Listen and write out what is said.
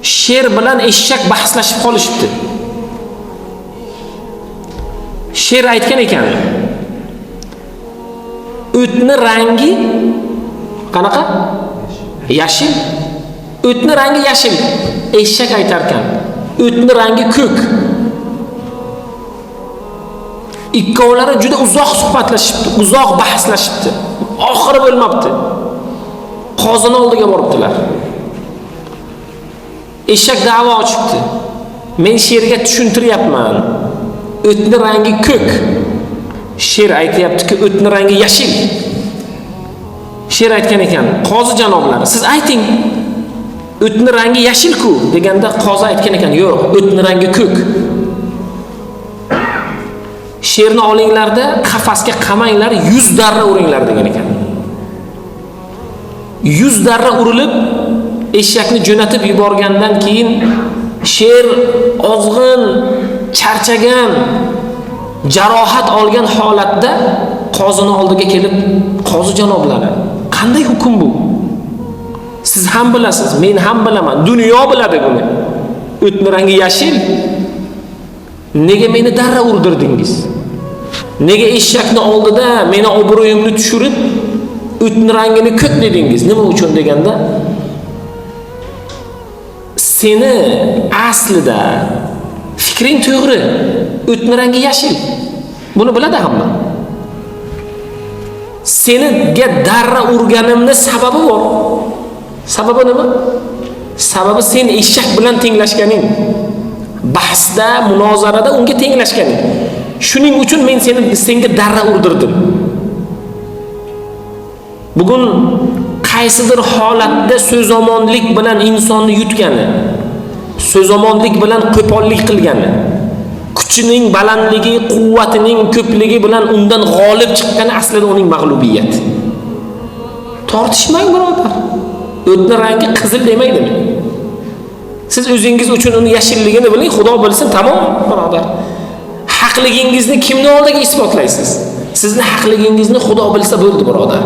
Sher bilan eshak bahslashib qolishibdi. Sher aytgan ekan, o'tni rangi qanaqa? Yashil. O'tni rangi yashil. Eshak aytar ekan, o'tni rangi ko'k. Ikkovlari juda uzoq suhbatlashibdi, uzoq bahslashibdi. Oxiri bo'lmabdi. Qozining oldiga boribdilar. Eshak da'vo ochibdi. Men sherga tushuntiryapman. O'tni rangi ko'k. Sher aytayapti-ki, o'tni rangi yashil. Sher aytgan ekan, qozi janoblari, siz ayting. O'tni rangi yashil-ku deganda qozi aytgan ekan, yo'q, o'tni rangi ko'k. Sherni olinglarda qafasga qamanglar, 100 darra uringlar degan ekan. 100 darra urilib eshakni jo'natib yuborgandan keyin sher ozg'in, charchagan, jarohat olgan holatda qozini oldiga kelib, qozi janoblari, qanday hukm bu? Siz ham bilasiz, men ham bilaman, dunyo biladi buni. O'tni rangi yashil. Nega meni darra urdirdingiz? Nega eshakni oldida meni obro'yimni tushirib, o'tni rangini ko'k dedingiz? Nima uchun deganda, seni aslida fikring to'g'ri. O'tni rangi yashil. Buni biladi hamma. Seniga darra urganimni sababi bor. Sababi nima? Sababi sen eshak bilan tenglashganing. Bahsda, munozarada unga tenglashganing. Shuning uchun men senga darra urdirdim. Bugun qaysidir holatda so'zomonlik bilan insonni yutgani, so'zomonlik bilan qo'pollik qilgani, kuchining balandligi, quvvatining ko'pligi bilan undan g'olib chiqqani aslida uning mag'lubiyati. Tortishmang birodar. O'tni rangi qizil demaydimi? Siz o'zingiz uchun uni yashilligini biling, Xudo bilsin, tamom birodar. Haqligingizni kimning oldiga isbotlaysiz? Sizni haqligingizni Xudo bilsa bo'ldi birodar.